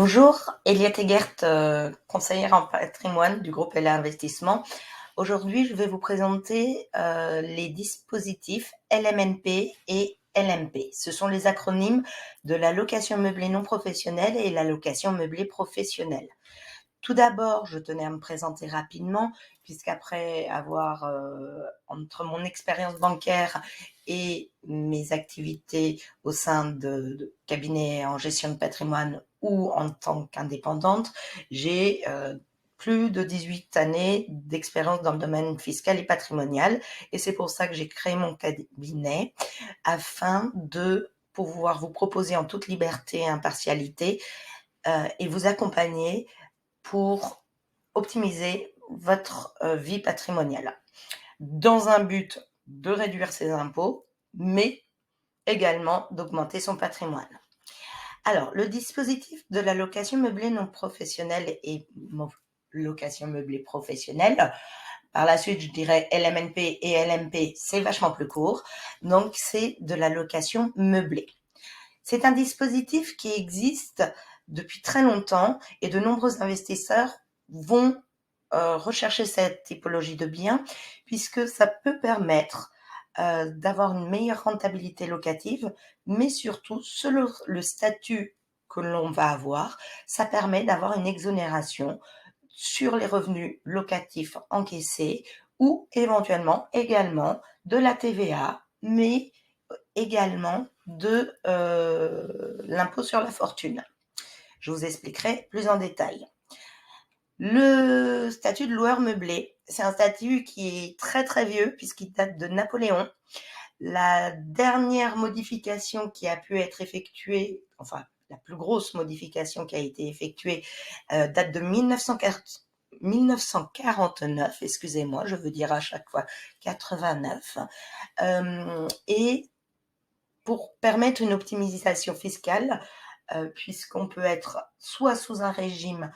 Bonjour, Eliette Egert, conseillère en patrimoine du groupe LA Investissement. Aujourd'hui, je vais vous présenter les dispositifs LMNP et LMP. Ce sont les acronymes de la location meublée non professionnelle et la location meublée professionnelle. Tout d'abord, je tenais à me présenter rapidement, puisqu'après avoir, entre mon expérience bancaire et mes activités au sein de cabinets en gestion de patrimoine ou en tant qu'indépendante, j'ai plus de 18 années d'expérience dans le domaine fiscal et patrimonial. Et c'est pour ça que j'ai créé mon cabinet, afin de pouvoir vous proposer en toute liberté et impartialité et vous accompagner pour optimiser votre vie patrimoniale, dans un but de réduire ses impôts, mais également d'augmenter son patrimoine. Alors, le dispositif de la location meublée non professionnelle et location meublée professionnelle, par la suite, je dirais LMNP et LMP, c'est vachement plus court, donc c'est de la location meublée. C'est un dispositif qui existe depuis très longtemps et de nombreux investisseurs vont rechercher cette typologie de biens, puisque ça peut permettre d'avoir une meilleure rentabilité locative, mais surtout, selon le statut que l'on va avoir, ça permet d'avoir une exonération sur les revenus locatifs encaissés ou éventuellement également de la TVA, mais également de l'impôt sur la fortune. Je vous expliquerai plus en détail. Le statut de loueur meublé, c'est un statut qui est très très vieux puisqu'il date de Napoléon. La dernière modification qui a pu être effectuée, enfin la plus grosse modification qui a été effectuée, date de 1949, excusez-moi, je veux dire à chaque fois 89, et pour permettre une optimisation fiscale, puisqu'on peut être soit sous un régime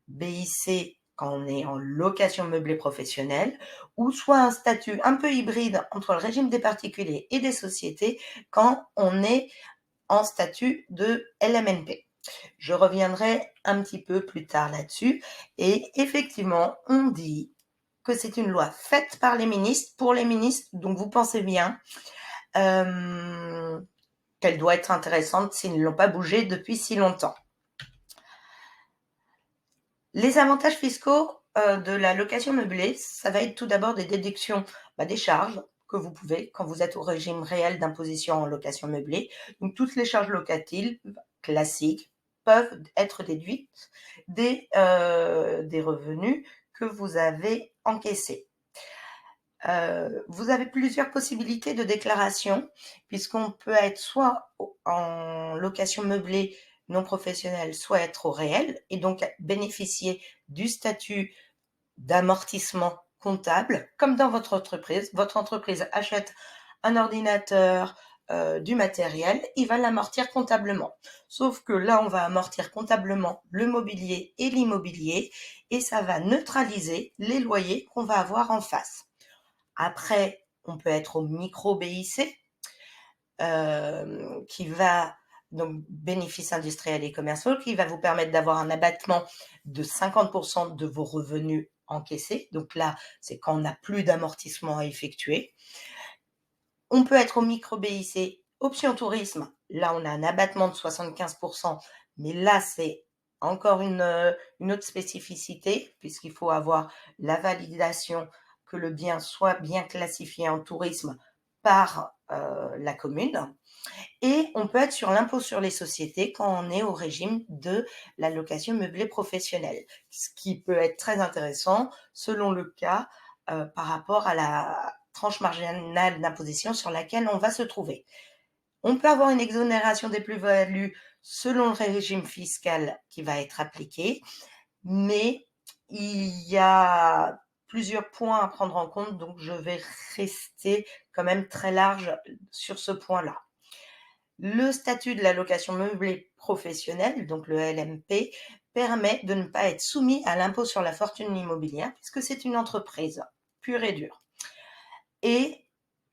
BIC quand on est en location meublée professionnelle, ou soit un statut un peu hybride entre le régime des particuliers et des sociétés quand on est en statut de LMNP. Je reviendrai un petit peu plus tard là-dessus. Et effectivement, on dit que c'est une loi faite par les ministres, pour les ministres, donc vous pensez bien qu'elle doit être intéressante s'ils ne l'ont pas bougée depuis si longtemps. Les avantages fiscaux de la location meublée, ça va être tout d'abord des déductions des charges que vous pouvez quand vous êtes au régime réel d'imposition en location meublée. Donc toutes les charges locatives classiques peuvent être déduites des revenus que vous avez encaissés. Vous avez plusieurs possibilités de déclaration, puisqu'on peut être soit en location meublée non professionnelle, soit être au réel, et donc bénéficier du statut d'amortissement comptable, comme dans votre entreprise. Votre entreprise achète un ordinateur, du matériel, il va l'amortir comptablement. Sauf que là, on va amortir comptablement le mobilier et l'immobilier, et ça va neutraliser les loyers qu'on va avoir en face. Après, on peut être au micro-BIC, qui va, donc bénéfices industriels et commerciaux, qui va vous permettre d'avoir un abattement de 50% de vos revenus encaissés. Donc là, c'est quand on n'a plus d'amortissement à effectuer. On peut être au micro-BIC, option tourisme. Là, on a un abattement de 75%, mais là, c'est encore une autre spécificité, puisqu'il faut avoir la validation que le bien soit bien classifié en tourisme par la commune. Et on peut être sur l'impôt sur les sociétés quand on est au régime de la location meublée professionnelle, ce qui peut être très intéressant selon le cas par rapport à la tranche marginale d'imposition sur laquelle on va se trouver. On peut avoir une exonération des plus-values selon le régime fiscal qui va être appliqué, mais il y a plusieurs points à prendre en compte, donc je vais rester quand même très large sur ce point-là. Le statut de la location meublée professionnelle, donc le LMP, permet de ne pas être soumis à l'impôt sur la fortune immobilière, puisque c'est une entreprise pure et dure. Et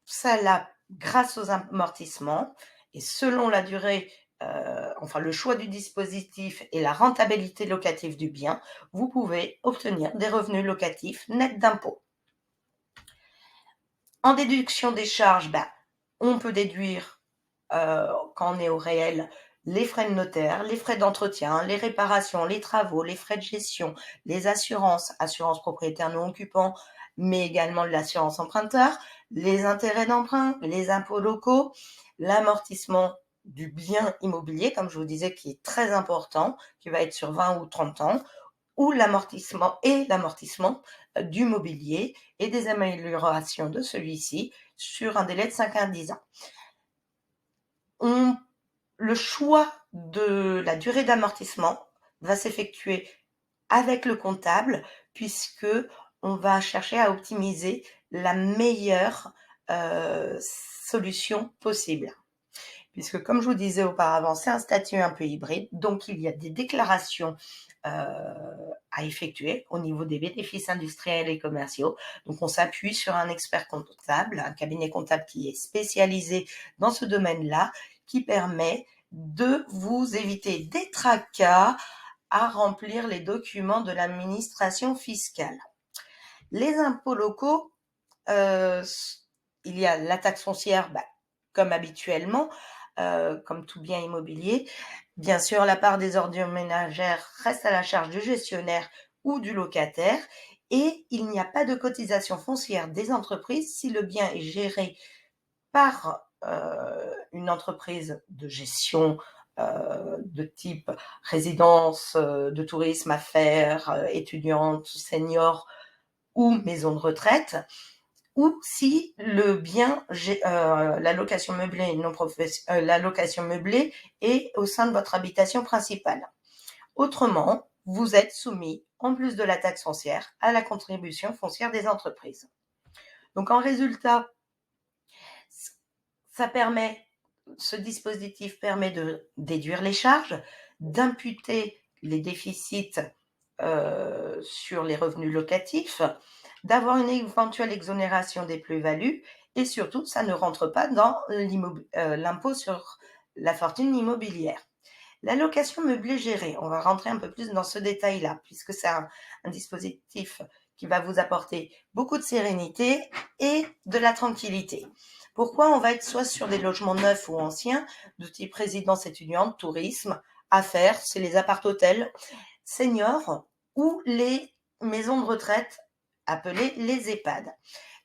ça l'a grâce aux amortissements, et selon la durée le choix du dispositif et la rentabilité locative du bien, vous pouvez obtenir des revenus locatifs nets d'impôts. En déduction des charges, on peut déduire, quand on est au réel, les frais de notaire, les frais d'entretien, les réparations, les travaux, les frais de gestion, les assurances, assurance propriétaire non occupant, mais également l'assurance emprunteur, les intérêts d'emprunt, les impôts locaux, l'amortissement du bien immobilier, comme je vous disais, qui est très important, qui va être sur 20 ou 30 ans, ou l'amortissement du mobilier et des améliorations de celui-ci sur un délai de 5 à 10 ans. Le choix de la durée d'amortissement va s'effectuer avec le comptable, puisque on va chercher à optimiser la meilleure solution possible. Puisque, comme je vous disais auparavant, c'est un statut un peu hybride, donc il y a des déclarations à effectuer au niveau des bénéfices industriels et commerciaux. Donc, on s'appuie sur un expert comptable, un cabinet comptable qui est spécialisé dans ce domaine-là, qui permet de vous éviter des tracas à remplir les documents de l'administration fiscale. Les impôts locaux, il y a la taxe foncière, comme habituellement, comme tout bien immobilier. Bien sûr, la part des ordures ménagères reste à la charge du gestionnaire ou du locataire, et il n'y a pas de cotisation foncière des entreprises si le bien est géré par une entreprise de gestion de type résidence de tourisme, affaires, étudiantes, seniors ou maison de retraite, ou si le bien, la location meublée la location meublée est au sein de votre habitation principale. Autrement, vous êtes soumis, en plus de la taxe foncière, à la contribution foncière des entreprises. Donc, en résultat, ce dispositif permet de déduire les charges, d'imputer les déficits sur les revenus locatifs, d'avoir une éventuelle exonération des plus-values, et surtout, ça ne rentre pas dans l'impôt sur la fortune immobilière. La location meublée gérée, on va rentrer un peu plus dans ce détail-là, puisque c'est un dispositif qui va vous apporter beaucoup de sérénité et de la tranquillité. Pourquoi? On va être soit sur des logements neufs ou anciens, de type résidence étudiante, tourisme, affaires, c'est les appart-hôtels, seniors ou les maisons de retraite appelées les EHPAD.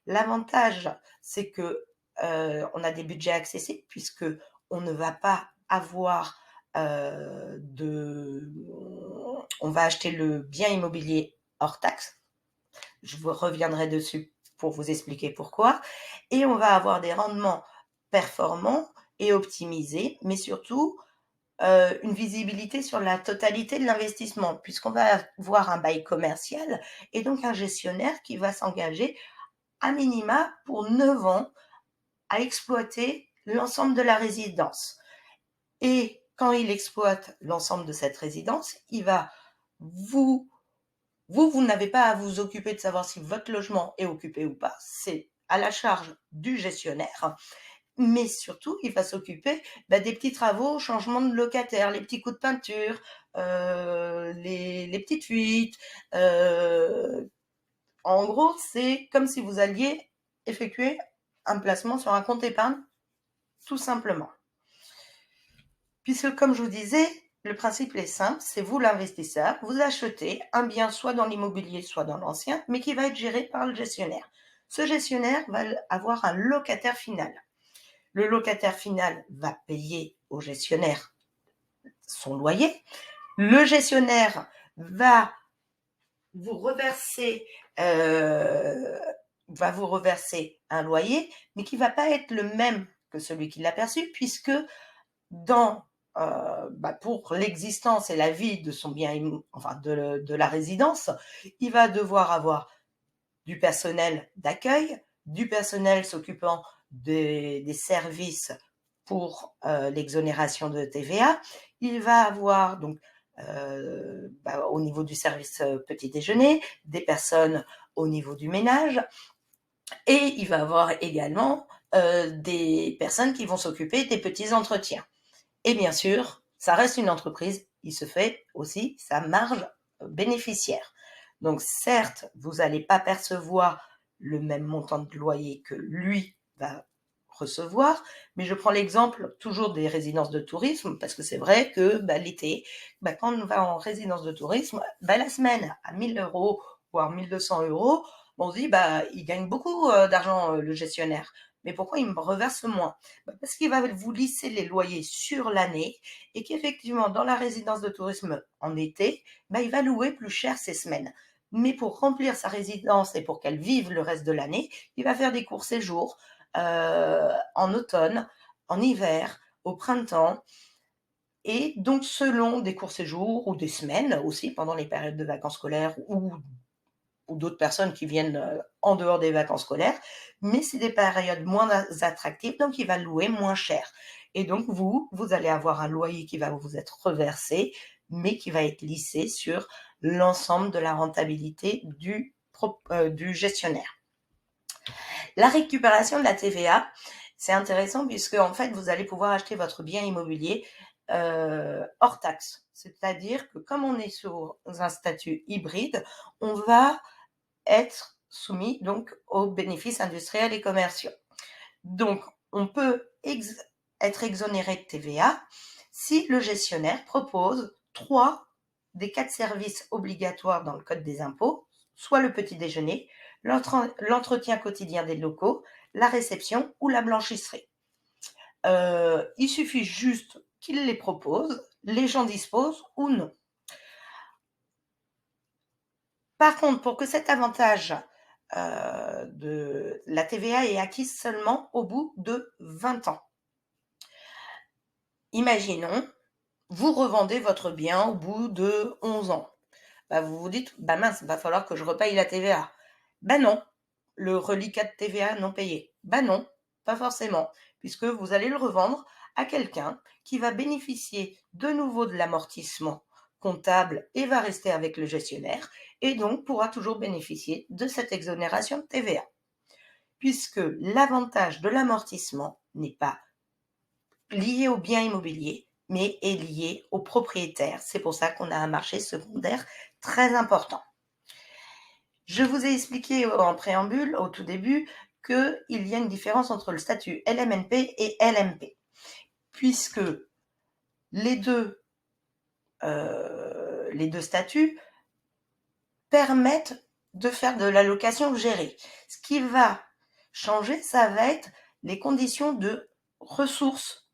L'avantage, c'est que on a des budgets accessibles, puisque on ne va pas avoir on va acheter le bien immobilier hors taxe. Je vous reviendrai dessus pour vous expliquer pourquoi. Et on va avoir des rendements performants et optimisés, mais surtout une visibilité sur la totalité de l'investissement, puisqu'on va avoir un bail commercial et donc un gestionnaire qui va s'engager à minima pour 9 ans à exploiter l'ensemble de la résidence. Et quand il exploite l'ensemble de cette résidence, il va vous n'avez pas à vous occuper de savoir si votre logement est occupé ou pas, c'est à la charge du gestionnaire. Mais surtout, il va s'occuper des petits travaux, changement de locataire, les petits coups de peinture, les petites fuites. En gros, c'est comme si vous alliez effectuer un placement sur un compte épargne, tout simplement. Puisque, comme je vous disais, le principe est simple, c'est vous l'investisseur, vous achetez un bien soit dans l'immobilier, soit dans l'ancien, mais qui va être géré par le gestionnaire. Ce gestionnaire va avoir un locataire final. Le locataire final va payer au gestionnaire son loyer. Le gestionnaire va vous reverser un loyer, mais qui ne va pas être le même que celui qui l'a perçu, puisque pour l'existence et la vie de son bien, de la résidence, il va devoir avoir du personnel d'accueil, du personnel s'occupant des services pour l'exonération de TVA. Il va avoir donc au niveau du service petit déjeuner, des personnes au niveau du ménage, et il va avoir également des personnes qui vont s'occuper des petits entretiens. Et bien sûr, ça reste une entreprise, il se fait aussi sa marge bénéficiaire. Donc certes, vous n'allez pas percevoir le même montant de loyer que lui va recevoir, mais je prends l'exemple toujours des résidences de tourisme, parce que c'est vrai que l'été, quand on va en résidence de tourisme, la semaine à 1000 euros, voire 1200 euros, on se dit, il gagne beaucoup d'argent le gestionnaire. Mais pourquoi il me reverse moins? Parce qu'il va vous lisser les loyers sur l'année et qu'effectivement, dans la résidence de tourisme en été, il va louer plus cher ces semaines. Mais pour remplir sa résidence et pour qu'elle vive le reste de l'année, il va faire des courts séjours en automne, en hiver, au printemps. Et donc, selon des courts séjours ou des semaines aussi, pendant les périodes de vacances scolaires ou d'autres personnes qui viennent en dehors des vacances scolaires, mais c'est des périodes moins attractives, donc il va louer moins cher. Et donc, vous allez avoir un loyer qui va vous être reversé, mais qui va être lissé sur l'ensemble de la rentabilité du gestionnaire. La récupération de la TVA, c'est intéressant puisque en fait, vous allez pouvoir acheter votre bien immobilier hors taxe. C'est-à-dire que comme on est sur un statut hybride, on va être soumis donc aux bénéfices industriels et commerciaux. Donc, on peut être exonéré de TVA si le gestionnaire propose 3 des 4 services obligatoires dans le Code des impôts, soit le petit déjeuner, l'entretien quotidien des locaux, la réception ou la blanchisserie. Il suffit juste qu'il les propose, les gens disposent ou non. Par contre, pour que cet avantage de la TVA est acquise seulement au bout de 20 ans. Imaginons, vous revendez votre bien au bout de 11 ans. Vous vous dites, mince, il va falloir que je repaye la TVA. Non, le reliquat de TVA non payé. Non, pas forcément, puisque vous allez le revendre à quelqu'un qui va bénéficier de nouveau de l'amortissement comptable et va rester avec le gestionnaire et donc pourra toujours bénéficier de cette exonération de TVA. Puisque l'avantage de l'amortissement n'est pas lié au bien immobilier, mais est lié au propriétaire. C'est pour ça qu'on a un marché secondaire très important. Je vous ai expliqué en préambule, au tout début, qu'il y a une différence entre le statut LMNP et LMP, puisque les deux statuts permettent de faire de la location gérée. Ce qui va changer, ça va être les conditions de ressources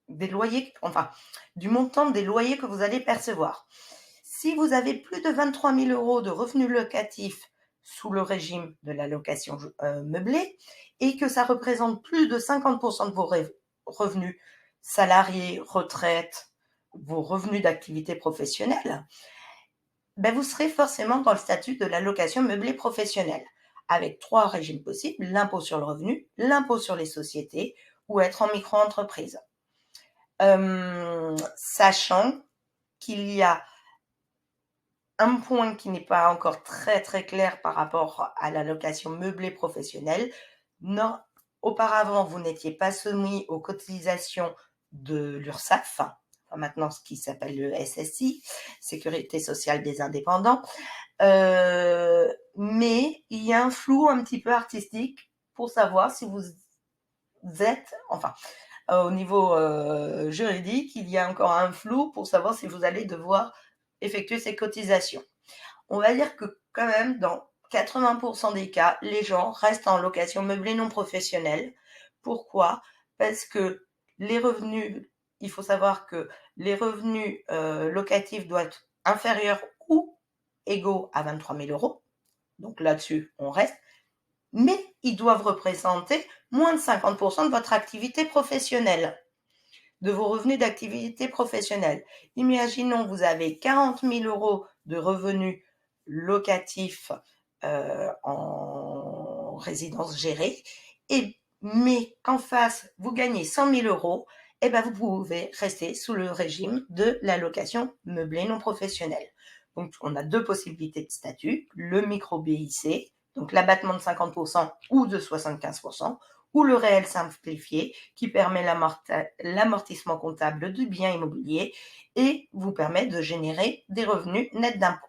des loyers, du montant des loyers que vous allez percevoir. Si vous avez plus de 23 000 euros de revenus locatifs sous le régime de la location meublée et que ça représente plus de 50% de vos revenus salariés, retraite, vos revenus d'activité professionnelle, vous serez forcément dans le statut de la location meublée professionnelle, avec 3 régimes possibles, l'impôt sur le revenu, l'impôt sur les sociétés ou être en micro-entreprise. Sachant qu'il y a un point qui n'est pas encore très très clair par rapport à la location meublée professionnelle. Non, auparavant, vous n'étiez pas soumis aux cotisations de l'URSSAF, maintenant ce qui s'appelle le SSI, Sécurité sociale des indépendants, mais il y a un flou un petit peu artistique pour savoir si vous êtes, au niveau juridique, il y a encore un flou pour savoir si vous allez devoir effectuer ces cotisations. On va dire que quand même, dans 80% des cas, les gens restent en location meublée non professionnelle. Pourquoi? Parce que les revenus, il faut savoir que les revenus locatifs doivent être inférieurs ou égaux à 23 000 euros. Donc là-dessus, on reste. Mais ils doivent représenter moins de 50% de votre activité professionnelle, de vos revenus d'activité professionnelle. Imaginons, vous avez 40 000 euros de revenus locatifs en résidence gérée, mais qu'en face, vous gagnez 100 000 euros, vous pouvez rester sous le régime de la location meublée non professionnelle. Donc, on a 2 possibilités de statut, le micro-BIC, donc l'abattement de 50% ou de 75%, ou le réel simplifié qui permet l'amortissement comptable du bien immobilier et vous permet de générer des revenus nets d'impôts.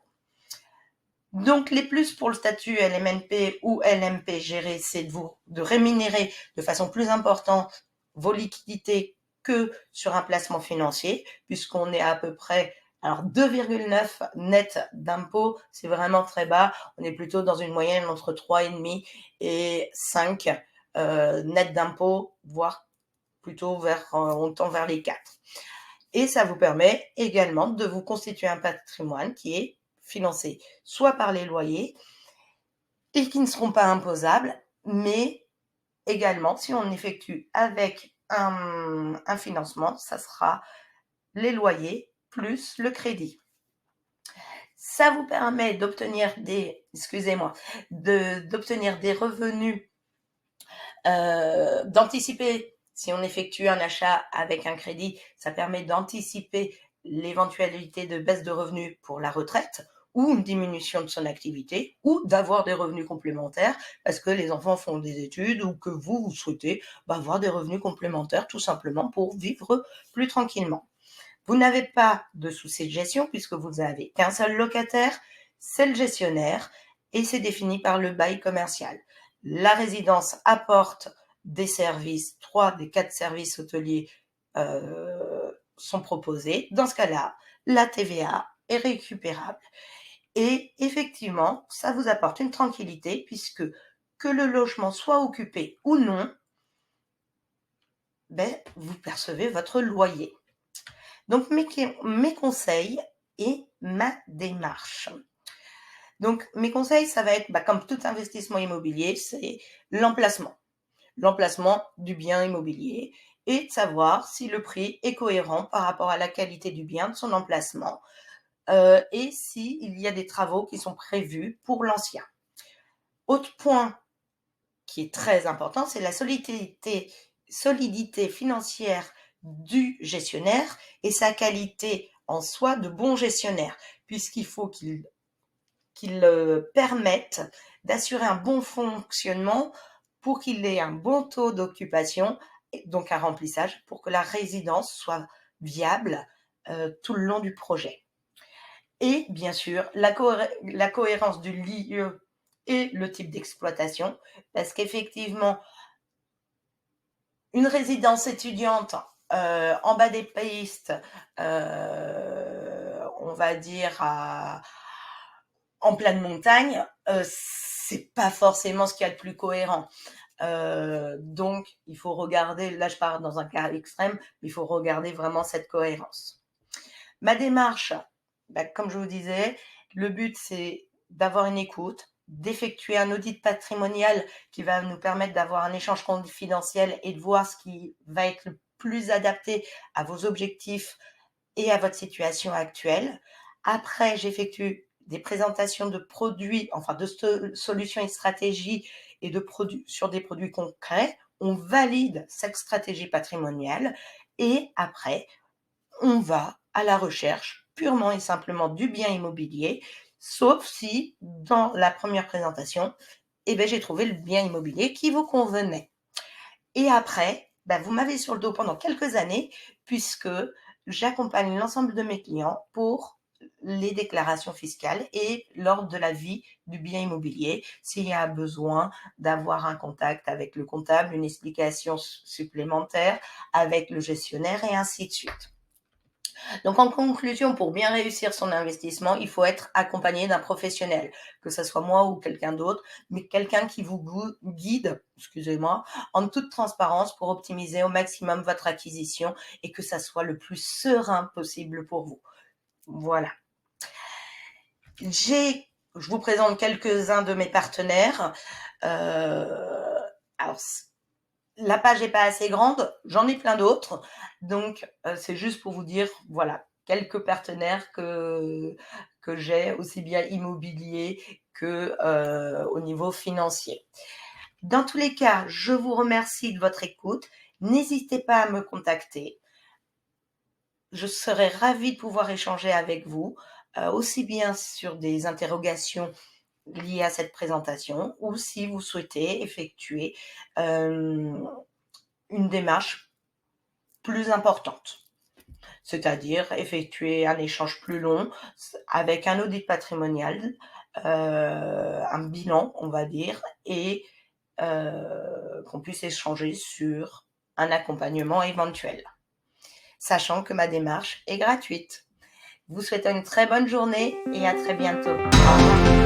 Donc, les plus pour le statut LMNP ou LMP géré, c'est de rémunérer de façon plus importante vos liquidités que sur un placement financier, puisqu'on est à peu près 2,9 net d'impôts, c'est vraiment très bas. On est plutôt dans une moyenne entre 3,5 et 5 net d'impôts, voire plutôt on tend vers les 4. Et ça vous permet également de vous constituer un patrimoine qui est financé soit par les loyers et qui ne seront pas imposables, mais également, si on effectue avec un financement, ça sera les loyers plus le crédit. Ça vous permet d'obtenir d'obtenir des revenus, d'anticiper. Si on effectue un achat avec un crédit, ça permet d'anticiper l'éventualité de baisse de revenus pour la retraite ou une diminution de son activité ou d'avoir des revenus complémentaires parce que les enfants font des études ou que vous souhaitez avoir des revenus complémentaires tout simplement pour vivre plus tranquillement. Vous n'avez pas de souci de gestion puisque vous n'avez qu'un seul locataire, c'est le gestionnaire et c'est défini par le bail commercial. La résidence apporte des services, 3 des 4 services hôteliers sont proposés. Dans ce cas-là, la TVA est récupérable. Et effectivement, ça vous apporte une tranquillité puisque que le logement soit occupé ou non, vous percevez votre loyer. Donc, mes conseils et ma démarche. Donc, mes conseils, ça va être, comme tout investissement immobilier, c'est l'emplacement. L'emplacement du bien immobilier et de savoir si le prix est cohérent par rapport à la qualité du bien, de son emplacement, et s'il y a des travaux qui sont prévus pour l'ancien. Autre point qui est très important, c'est la solidité financière du gestionnaire et sa qualité en soi de bon gestionnaire, puisqu'il faut qu'il permette d'assurer un bon fonctionnement pour qu'il ait un bon taux d'occupation, donc un remplissage, pour que la résidence soit viable tout le long du projet. Et bien sûr, la cohérence du lieu et le type d'exploitation, parce qu'effectivement, une résidence étudiante en bas des pistes, on va dire en pleine montagne, c'est pas forcément ce qu'il y a de plus cohérent. Donc, il faut regarder, là je pars dans un cas extrême, mais il faut regarder vraiment cette cohérence. Ma démarche, comme je vous disais, le but c'est d'avoir une écoute, d'effectuer un audit patrimonial qui va nous permettre d'avoir un échange confidentiel et de voir ce qui va être le plus adapté à vos objectifs et à votre situation actuelle. Après, j'effectue des présentations de produits, de solutions et stratégies et de produits sur des produits concrets. On valide cette stratégie patrimoniale et après, on va à la recherche purement et simplement du bien immobilier, sauf si, dans la première présentation, j'ai trouvé le bien immobilier qui vous convenait. Et après, vous m'avez sur le dos pendant quelques années, puisque j'accompagne l'ensemble de mes clients pour les déclarations fiscales et lors de la vie du bien immobilier, s'il y a besoin d'avoir un contact avec le comptable, une explication supplémentaire avec le gestionnaire et ainsi de suite. Donc, en conclusion, pour bien réussir son investissement, il faut être accompagné d'un professionnel, que ce soit moi ou quelqu'un d'autre, mais quelqu'un qui vous guide, en toute transparence pour optimiser au maximum votre acquisition et que ça soit le plus serein possible pour vous. Voilà. Je vous présente quelques-uns de mes partenaires. Alors, la page n'est pas assez grande, j'en ai plein d'autres. Donc, c'est juste pour vous dire, voilà, quelques partenaires que j'ai, aussi bien immobilier que au niveau financier. Dans tous les cas, je vous remercie de votre écoute. N'hésitez pas à me contacter. Je serai ravie de pouvoir échanger avec vous, aussi bien sur des interrogations liées à cette présentation, ou si vous souhaitez effectuer une démarche plus importante, c'est-à-dire effectuer un échange plus long avec un audit patrimonial, un bilan, on va dire, et qu'on puisse échanger sur un accompagnement éventuel, sachant que ma démarche est gratuite. Je vous souhaite une très bonne journée et à très bientôt. Au revoir.